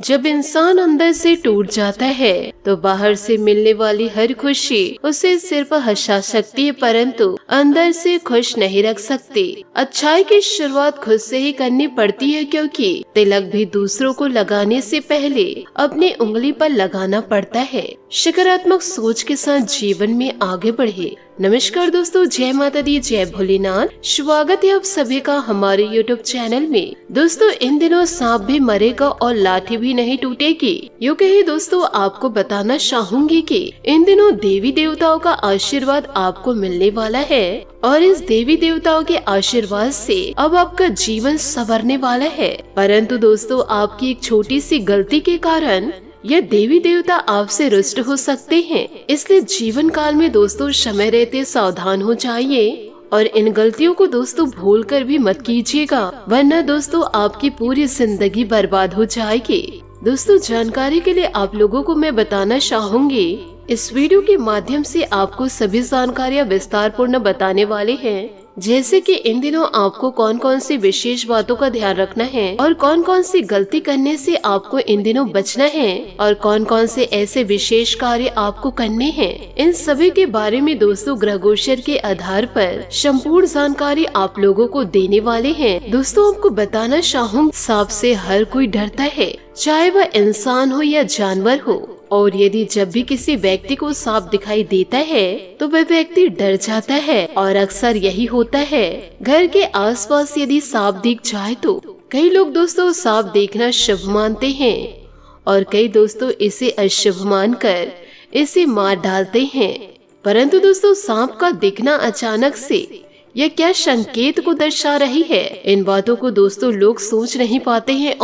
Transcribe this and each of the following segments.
जब इंसान अंदर से टूट जाता है तो बाहर से मिलने वाली हर खुशी उसे सिर्फ हंसा सकती है, परंतु अंदर से खुश नहीं रख सकती। अच्छाई की शुरुआत खुद से ही करनी पड़ती है, क्योंकि तिलक भी दूसरों को लगाने से पहले अपनी उंगली पर लगाना पड़ता है। सकारात्मक सोच के साथ जीवन में आगे बढ़े। नमस्कार दोस्तों, जय माता दी, जय भोलेनाथ। स्वागत है आप सभी का हमारे YouTube चैनल में। दोस्तों, इन दिनों सांप भी मरेगा और लाठी भी नहीं टूटेगी। यूँ कहे दोस्तों, आपको बताना चाहूंगी कि इन दिनों देवी देवताओं का आशीर्वाद आपको मिलने वाला है और इस देवी देवताओं के आशीर्वाद से अब आपका जीवन संवरने वाला है। परंतु दोस्तों, आपकी एक छोटी सी गलती के कारण यह देवी देवता आपसे रुष्ट हो सकते हैं। इसलिए जीवन काल में दोस्तों समय रहते सावधान हो जाइए और इन गलतियों को दोस्तों भूल कर भी मत कीजिएगा, वरना दोस्तों आपकी पूरी जिंदगी बर्बाद हो जाएगी। दोस्तों, जानकारी के लिए आप लोगों को मैं बताना चाहूंगी, इस वीडियो के माध्यम से आपको सभी जानकारियाँ विस्तार पूर्ण बताने वाले हैं, जैसे कि इन दिनों आपको कौन कौन सी विशेष बातों का ध्यान रखना है और कौन कौन सी गलती करने से आपको इन दिनों बचना है और कौन कौन से ऐसे विशेष कार्य आपको करने हैं। इन सभी के बारे में दोस्तों ग्रह गोचर के आधार पर संपूर्ण जानकारी आप लोगों को देने वाले हैं। दोस्तों, आपको बताना चाहूँगी, सांप से हर कोई डरता है, चाहे वह इंसान हो या जानवर हो। और यदि जब भी किसी व्यक्ति को सांप दिखाई देता है तो वह व्यक्ति डर जाता है और अक्सर यही होता है। घर के आसपास यदि सांप दिख जाए तो कई लोग दोस्तों सांप देखना शुभ मानते हैं और कई दोस्तों इसे अशुभ मानकर इसे मार डालते हैं। परंतु दोस्तों, सांप का दिखना अचानक से यह क्या संकेत को दर्शा रही है, इन बातों को दोस्तों लोग सोच नहीं पाते हैं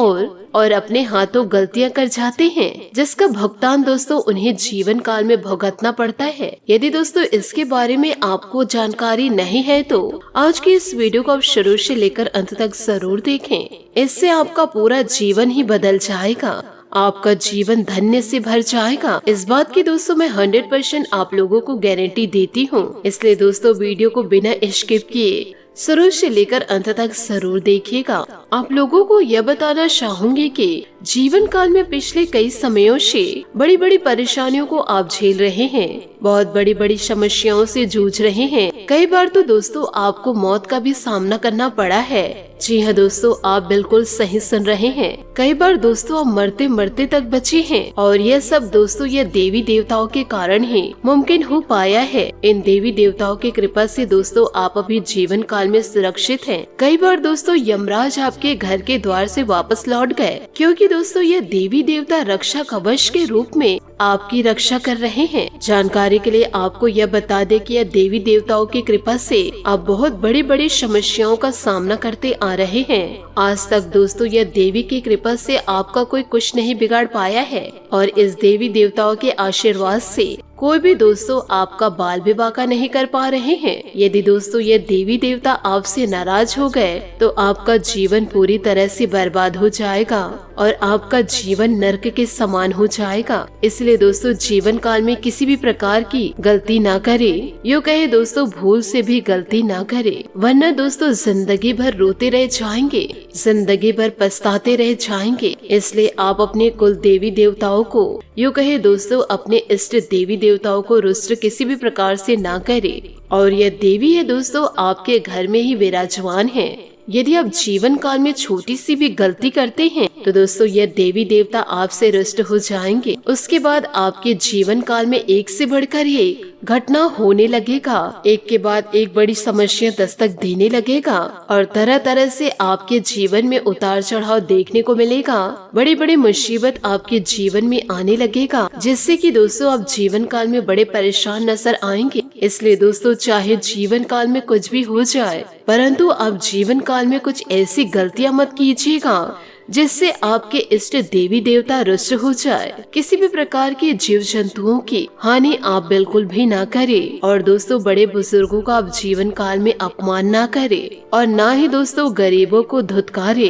और अपने हाथों गलतियां कर जाते हैं, जिसका भुगतान दोस्तों उन्हें जीवन काल में भुगतना पड़ता है। यदि दोस्तों इसके बारे में आपको जानकारी नहीं है तो आज की इस वीडियो को आप शुरू से लेकर अंत तक जरूर देखें। इससे आपका पूरा जीवन ही बदल जाएगा, आपका जीवन धन्य से भर जाएगा। इस बात की दोस्तों मैं 100% आप लोगों को गारंटी देती हूँ। इसलिए दोस्तों वीडियो को बिना स्किप किए शुरू से लेकर अंत तक जरूर देखिएगा। आप लोगों को यह बताना चाहूंगी कि जीवन काल में पिछले कई समयों से बड़ी बड़ी परेशानियों को आप झेल रहे हैं, बहुत बड़ी बड़ी समस्याओं से जूझ रहे हैं। कई बार तो दोस्तों आपको मौत का भी सामना करना पड़ा है। जी हाँ दोस्तों, आप बिल्कुल सही सुन रहे हैं। कई बार दोस्तों आप मरते मरते तक बचे हैं और यह सब दोस्तों यह देवी देवताओं के कारण ही मुमकिन हो पाया है। इन देवी देवताओं की कृपा से दोस्तों आप अभी जीवन काल में सुरक्षित हैं। कई बार दोस्तों यमराज आपके घर के द्वार से वापस लौट गए, क्योंकि दोस्तों यह देवी देवता रक्षा कवच के रूप में आपकी रक्षा कर रहे हैं। जानकारी के लिए आपको यह बता दे कि यह देवी देवताओं की कृपा से आप बहुत बड़ी बड़ी समस्याओं का सामना करते आ रहे हैं। आज तक दोस्तों यह देवी की कृपा से आपका कोई कुछ नहीं बिगाड़ पाया है और इस देवी देवताओं के आशीर्वाद से कोई भी दोस्तों आपका बाल विवाह का नहीं कर पा रहे हैं। यदि दोस्तों ये देवी देवता आपसे नाराज हो गए तो आपका जीवन पूरी तरह से बर्बाद हो जाएगा और आपका जीवन नर्क के समान हो जाएगा। इसलिए दोस्तों जीवन काल में किसी भी प्रकार की गलती ना करे, यूँ कहे दोस्तों भूल से भी गलती ना करे, वरना दोस्तों जिंदगी भर रोते रह जाएंगे, जिंदगी भर पछताते रह जाएंगे। इसलिए आप अपने कुल देवी देवताओं को, यूँ कहे दोस्तों अपने इष्ट देवी देवताओं को रुष्ट किसी भी प्रकार से ना करे। और यह देवी है दोस्तों आपके घर में ही विराजमान है। यदि आप जीवन काल में छोटी सी भी गलती करते हैं तो दोस्तों यह देवी देवता आपसे रुष्ट हो जाएंगे। उसके बाद आपके जीवन काल में एक से बढ़कर एक घटना होने लगेगा, एक के बाद एक बड़ी समस्या दस्तक देने लगेगा और तरह तरह से आपके जीवन में उतार चढ़ाव देखने को मिलेगा। बड़ी बड़ी मुसीबत आपके जीवन में आने लगेगा, जिससे कि दोस्तों आप जीवन काल में बड़े परेशान नजर आएंगे। इसलिए दोस्तों चाहे जीवन काल में कुछ भी हो जाए, परंतु आप जीवन काल में कुछ ऐसी गलतियां मत कीजिएगा जिससे आपके इष्ट देवी देवता रुष्ट हो जाए। किसी भी प्रकार के जीव जंतुओं की हानि आप बिल्कुल भी ना करें और दोस्तों बड़े बुजुर्गों का आप जीवन काल में अपमान ना करें और ना ही दोस्तों गरीबों को धुतकारे,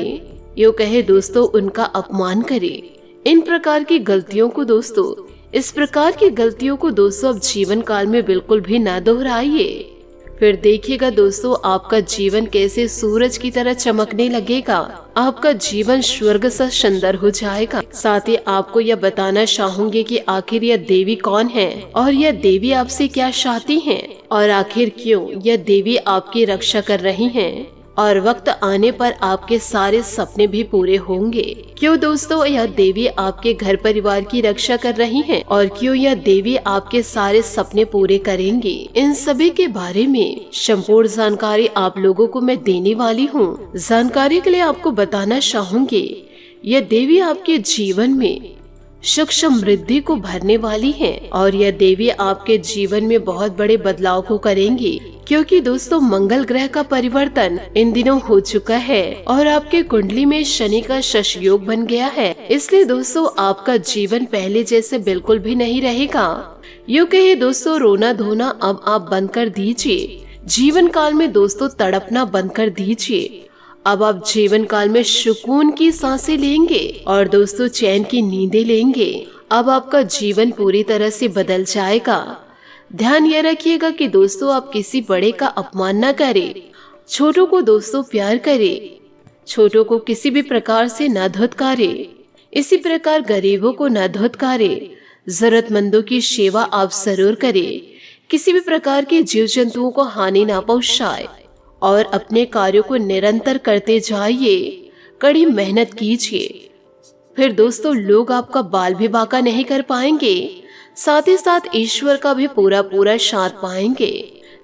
यूँ कहे दोस्तों उनका अपमान करें। इन प्रकार की गलतियों को दोस्तों, इस प्रकार की गलतियों को दोस्तों अब जीवन काल में बिल्कुल भी ना दोहराइए। फिर देखिएगा दोस्तों आपका जीवन कैसे सूरज की तरह चमकने लगेगा। आपका जीवन स्वर्ग सा सुंदर हो जाएगा। साथ ही आपको यह बताना चाहूंगी कि आखिर यह देवी कौन है और यह देवी आपसे क्या चाहती है और आखिर क्यों यह देवी आपकी रक्षा कर रही है और वक्त आने पर आपके सारे सपने भी पूरे होंगे। क्यों दोस्तों यह देवी आपके घर परिवार की रक्षा कर रही है और क्यों यह देवी आपके सारे सपने पूरे करेंगी, इन सभी के बारे में संपूर्ण जानकारी आप लोगों को मैं देने वाली हूँ। जानकारी के लिए आपको बताना चाहूंगी यह देवी आपके जीवन में सुख समृद्धि को भरने वाली है और यह देवी आपके जीवन में बहुत बड़े बदलाव को करेंगी, क्योंकि दोस्तों मंगल ग्रह का परिवर्तन इन दिनों हो चुका है और आपके कुंडली में शनि का शश योग बन गया है। इसलिए दोस्तों आपका जीवन पहले जैसे बिल्कुल भी नहीं रहेगा। यूँ कहे दोस्तों रोना धोना अब आप बंद कर दीजिए। जीवन काल में दोस्तों तड़पना बंद कर दीजिए। अब आप जीवन काल में सुकून की सांसें लेंगे और दोस्तों चैन की नींदें लेंगे। अब आपका जीवन पूरी तरह से बदल जाएगा। ध्यान यह रखिएगा कि दोस्तों आप किसी बड़े का अपमान न करें, छोटों को दोस्तों प्यार करें, छोटों को किसी भी प्रकार से न धुतकारे, इसी प्रकार गरीबों को न धुतकारे, जरूरतमंदों की सेवा आप जरूर करें, किसी भी प्रकार के जीव जंतुओं को हानि न पहुंचाए और अपने कार्यों को निरंतर करते जाइए, कड़ी मेहनत कीजिए। फिर दोस्तों लोग आपका बाल भी बांका नहीं कर पाएंगे, साथ ही साथ ईश्वर का भी पूरा पूरा साथ पाएंगे।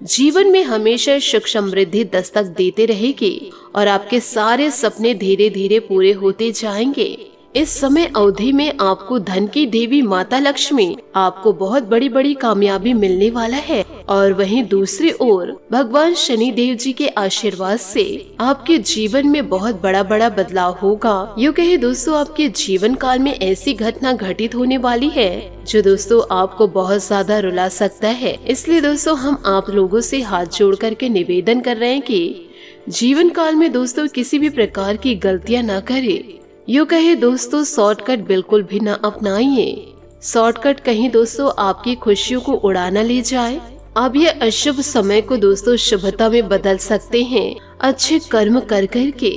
जीवन में हमेशा सुख समृद्धि दस्तक देते रहेगी और आपके सारे सपने धीरे धीरे पूरे होते जाएंगे। इस समय अवधि में आपको धन की देवी माता लक्ष्मी आपको बहुत बड़ी बड़ी कामयाबी मिलने वाला है और वहीं दूसरी ओर भगवान शनि देव जी के आशीर्वाद से आपके जीवन में बहुत बड़ा बड़ा बदलाव होगा। यूँ कहे दोस्तों आपके जीवन काल में ऐसी घटना घटित होने वाली है जो दोस्तों आपको बहुत ज्यादा रुला सकता है। इसलिए दोस्तों हम आप लोगों से हाथ जोड़ करके निवेदन कर रहे हैं कि जीवन काल में दोस्तों किसी भी प्रकार की गलतियाँ न करें। यूँ कहे दोस्तों शॉर्टकट बिल्कुल भी न अपनाइए। शॉर्टकट कहीं दोस्तों आपकी खुशियों को उड़ा न ले जाए। आप ये अशुभ समय को दोस्तों शुभता में बदल सकते हैं अच्छे कर्म कर करके,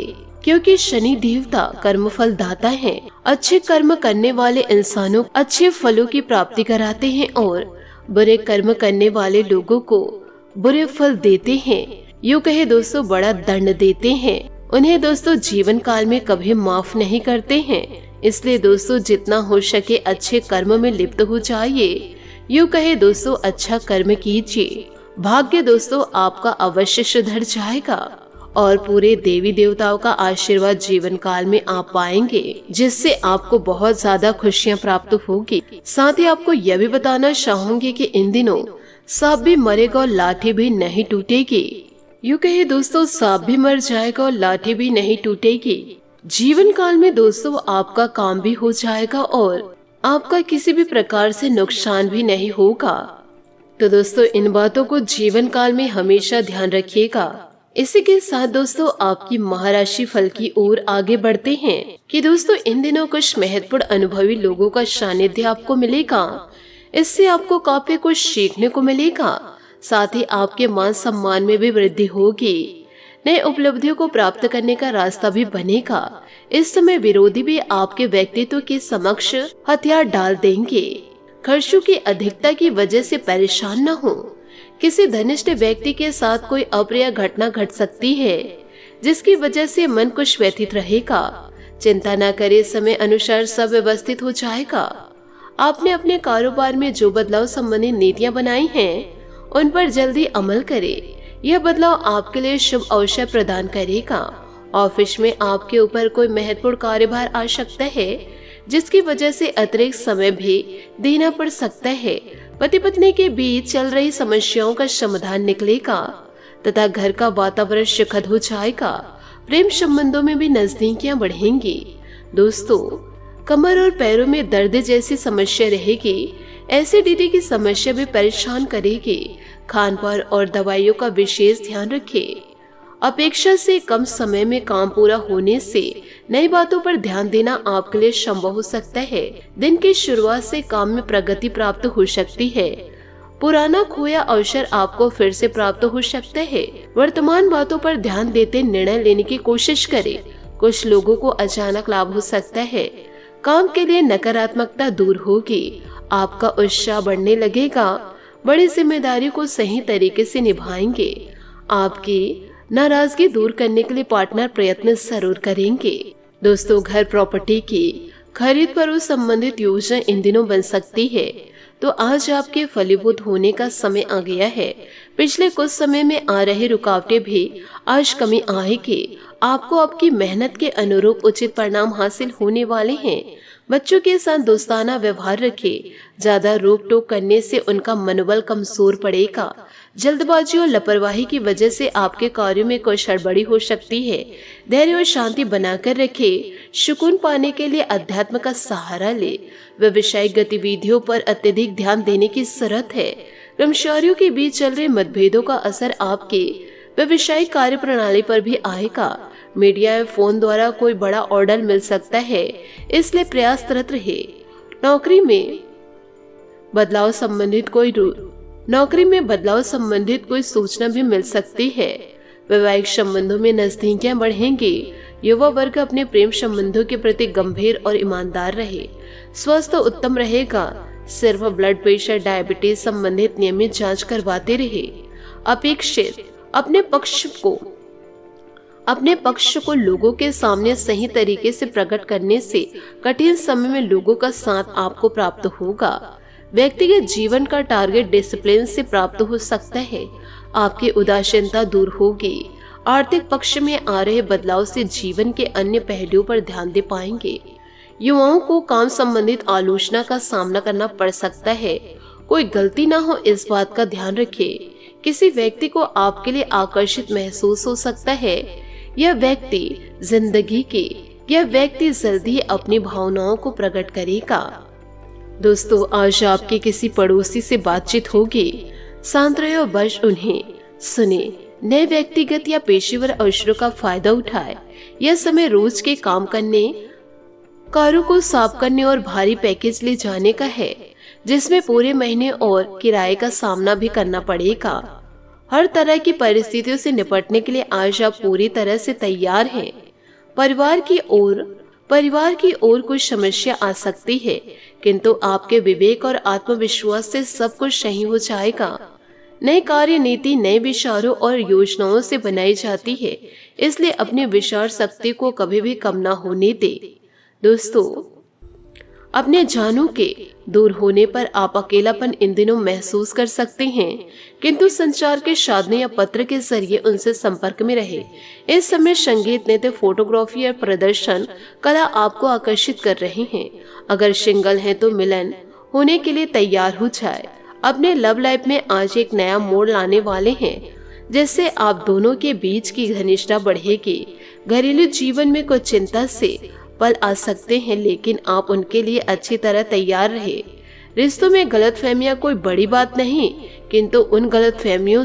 क्योंकि शनि देवता कर्म फल दाता है। अच्छे कर्म करने वाले इंसानों अच्छे फलों की प्राप्ति कराते हैं और बुरे कर्म करने वाले लोगों को बुरे फल देते हैं। यूँ कहे दोस्तों बड़ा दंड देते हैं। उन्हें दोस्तों जीवन काल में कभी माफ नहीं करते हैं। इसलिए दोस्तों जितना हो सके अच्छे कर्म में लिप्त हो जाइए। यूँ कहे दोस्तों अच्छा कर्म कीजिए। भाग्य दोस्तों आपका अवश्य सुधर जाएगा और पूरे देवी देवताओं का आशीर्वाद जीवन काल में आप पाएंगे, जिससे आपको बहुत ज्यादा खुशियाँ प्राप्त होगी। साथ ही आपको यह भी बताना चाहूंगी कि इन दिनों सांप भी मरेगा और लाठी भी नहीं टूटेगी। यूँ कहे दोस्तों सांप भी मर जाएगा और लाठी भी नहीं टूटेगी। जीवन काल में दोस्तों आपका काम भी हो जाएगा और आपका किसी भी प्रकार से नुकसान भी नहीं होगा। तो दोस्तों इन बातों को जीवन काल में हमेशा ध्यान रखिएगा। इसी के साथ दोस्तों आपकी महाराशि फल की ओर आगे बढ़ते हैं कि दोस्तों इन दिनों कुछ महत्वपूर्ण अनुभवी लोगों का सानिध्य आपको मिलेगा। इससे आपको काफी कुछ सीखने को मिलेगा। साथ ही आपके मान सम्मान में भी वृद्धि होगी। नए उपलब्धियों को प्राप्त करने का रास्ता भी बनेगा। इस समय विरोधी भी आपके व्यक्तित्व के समक्ष हथियार डाल देंगे। खर्चों की अधिकता की वजह से परेशान न हो। किसी धनिष्ठ व्यक्ति के साथ कोई अप्रिय घटना घट सकती है, जिसकी वजह से मन कुछ व्यथित रहेगा। चिंता न करे, समय अनुसार सब व्यवस्थित हो जाएगा। आपने अपने कारोबार में जो बदलाव संबंधी नीतियाँ बनाई हैं उन पर जल्दी अमल करें। यह बदलाव आपके लिए शुभ अवसर प्रदान करेगा। ऑफिस में आपके ऊपर कोई महत्वपूर्ण कार्यभार आ सकता है, जिसकी वजह से अतिरिक्त समय भी देना पड़ सकता है। पति पत्नी के बीच चल रही समस्याओं का समाधान निकलेगा तथा घर का वातावरण सुखद हो जाएगा। प्रेम संबंधों में भी नजदीकियां बढ़ेंगी। दोस्तों कमर और पैरों में दर्द जैसी समस्या रहेगी। एसिडिटी की समस्या भी परेशान करेगी। खान पान और दवाइयों का विशेष ध्यान रखें। अपेक्षा से कम समय में काम पूरा होने से नई बातों पर ध्यान देना आपके लिए संभव हो सकता है। दिन की शुरुआत से काम में प्रगति प्राप्त हो सकती है। पुराना खोया अवसर आपको फिर से प्राप्त हो सकता है। वर्तमान बातों पर ध्यान देते निर्णय लेने की कोशिश करें। कुछ लोगों को अचानक लाभ हो सकता है। काम के लिए नकारात्मकता दूर होगी, आपका उत्साह बढ़ने लगेगा। बड़ी जिम्मेदारी को सही तरीके से निभाएंगे। आपकी नाराजगी दूर करने के लिए पार्टनर प्रयत्न जरूर करेंगे। दोस्तों, घर प्रॉपर्टी की खरीद पर संबंधित योजना इन दिनों बन सकती है, तो आज आपके फलीभूत होने का समय आ गया है। पिछले कुछ समय में आ रही रुकावटें भी आज कमी आएगी। आपको आपकी मेहनत के अनुरूप उचित परिणाम हासिल होने वाले हैं। बच्चों के साथ दोस्ताना व्यवहार रखें। ज्यादा रोक टोक करने से उनका मनोबल कमजोर पड़ेगा। जल्दबाजी और लापरवाही की वजह से आपके कार्यों में कोई गड़बड़ी हो सकती है। धैर्य और शांति बनाकर रखें। सुकून पाने के लिए अध्यात्म का सहारा ले। व्यवसायिक गतिविधियों पर अत्यधिक ध्यान देने की जरूरत है। कर्मचारियों के बीच चल रहे मतभेदों का असर आपके व्यवसायिक कार्य प्रणाली पर भी आएगा। मीडिया या फोन द्वारा कोई बड़ा ऑर्डर मिल सकता है, इसलिए प्रयासरत रहे। नौकरी में बदलाव संबंधित कोई सूचना भी मिल सकती है। वैवाहिक संबंधों में नजदीकियां बढ़ेंगी। युवा वर्ग अपने प्रेम संबंधों के प्रति गंभीर और ईमानदार रहे। स्वास्थ्य उत्तम रहेगा। सिर्फ ब्लड प्रेशर, डायबिटीज संबंधित नियमित जांच करवाते रहे। अपेक्षित अपने पक्ष को लोगों के सामने सही तरीके से प्रकट करने से कठिन समय में लोगों का साथ आपको प्राप्त होगा। व्यक्तिगत जीवन का टारगेट डिसिप्लिन से प्राप्त हो सकता है। आपकी उदासीनता दूर होगी। आर्थिक पक्ष में आ रहे बदलाव से जीवन के अन्य पहलुओं पर ध्यान दे पाएंगे। युवाओं को काम संबंधित आलोचना का सामना करना पड़ सकता है। कोई गलती ना हो, इस बात का ध्यान रखें। किसी व्यक्ति को आपके लिए आकर्षित महसूस हो सकता है। यह व्यक्ति जल्दी अपनी भावनाओं को प्रकट करेगा। दोस्तों, आज आपके किसी पड़ोसी से बातचीत होगी। शांत रहे और बस उन्हें सुने। नए व्यक्तिगत या पेशेवर अवसरों का फायदा उठाए। यह समय रोज के काम करने, कारों को साफ करने और भारी पैकेज ले जाने का है, जिसमें पूरे महीने और किराए का सामना भी करना पड़ेगा। हर तरह की परिस्थितियों से निपटने के लिए आज आप पूरी तरह से तैयार हैं। परिवार की ओर कुछ समस्या आ सकती है, किंतु आपके विवेक और आत्मविश्वास से सब कुछ सही हो जाएगा। नई कार्य नीति नए विचारों और योजनाओं से बनाई जाती है, इसलिए अपनी विचार शक्ति को कभी भी कम ना होने दे। दोस्तों, अपने जानों के दूर होने पर आप अकेलापन इन दिनों महसूस कर सकते हैं, किंतु संचार के साधन या पत्र के जरिए उनसे संपर्क में रहे। इस समय संगीत, नृत्य, फोटोग्राफी और प्रदर्शन कला आपको आकर्षित कर रहे हैं। अगर सिंगल हैं तो मिलन होने के लिए तैयार हो जाए। अपने लव लाइफ में आज एक नया मोड़ लाने वाले हैं, जिससे आप दोनों के बीच की घनिष्ठता बढ़ेगी। घरेलू जीवन में कुछ चिंता से पल आ सकते हैं, लेकिन आप उनके लिए अच्छी तरह तैयार रहे। रिश्तों में गलतफहमियां कोई बड़ी बात नहीं, किंतु उन गलतफहमियों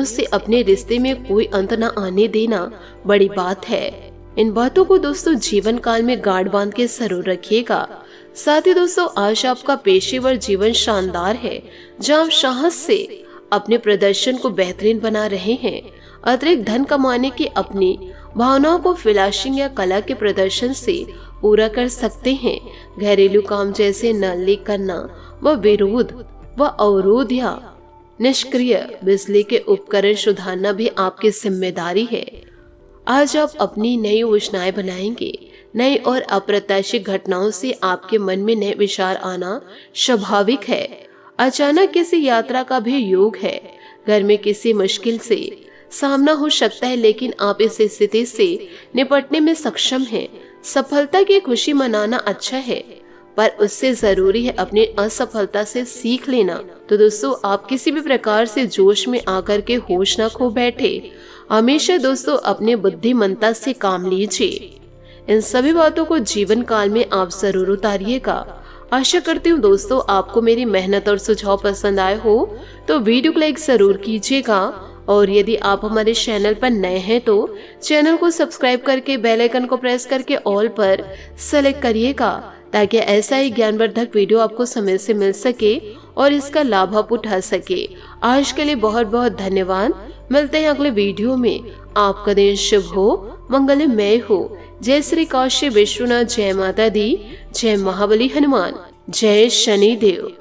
से अपने रिश्ते में कोई अंत न आने देना बड़ी बात है। इन बातों को दोस्तों जीवन काल में गांठ बांध के जरूर रखिएगा। साथ ही दोस्तों, आज आपका पेशेवर जीवन शानदार है, जहाँ आप साहस से अपने प्रदर्शन को बेहतरीन बना रहे हैं। अतिरिक्त धन कमाने की अपनी भावनाओं को फ्लैशिंग या कला के प्रदर्शन से पूरा कर सकते हैं। घरेलू काम जैसे नल लीक करना व अवरोध या निष्क्रिय बिजली के उपकरण सुधारना भी आपकी जिम्मेदारी है। आज आप अपनी नई योजनाएं बनाएंगे। नई और अप्रत्याशित घटनाओं से आपके मन में नए विचार आना स्वाभाविक है। अचानक किसी यात्रा का भी योग है। घर में किसी मुश्किल से सामना हो सकता है, लेकिन आप इस स्थिति से निपटने में सक्षम हैं। सफलता की खुशी मनाना अच्छा है, पर उससे जरूरी है अपनी असफलता से सीख लेना। तो दोस्तों, आप किसी भी प्रकार से जोश में आकर के होश न खो बैठे। हमेशा दोस्तों अपने बुद्धिमत्ता से काम लीजिए। इन सभी बातों को जीवन काल में आप जरूर उतारिएगा। आशा करती हूँ दोस्तों आपको मेरी मेहनत और सुझाव पसंद आए हो, तो वीडियो को लाइक जरूर कीजिएगा। और यदि आप हमारे चैनल पर नए हैं तो चैनल को सब्सक्राइब करके बेल आइकन को प्रेस करके ऑल पर सेलेक्ट करिएगा, ताकि ऐसा ही ज्ञानवर्धक वीडियो आपको समय से मिल सके और इसका लाभ आप उठा सके। आज के लिए बहुत बहुत धन्यवाद। मिलते हैं अगले वीडियो में। आपका दिन शुभ हो, मंगलमय हो। जय श्री काशी विश्वनाथ, जय माता दी, जय महाबली हनुमान, जय शनि देव।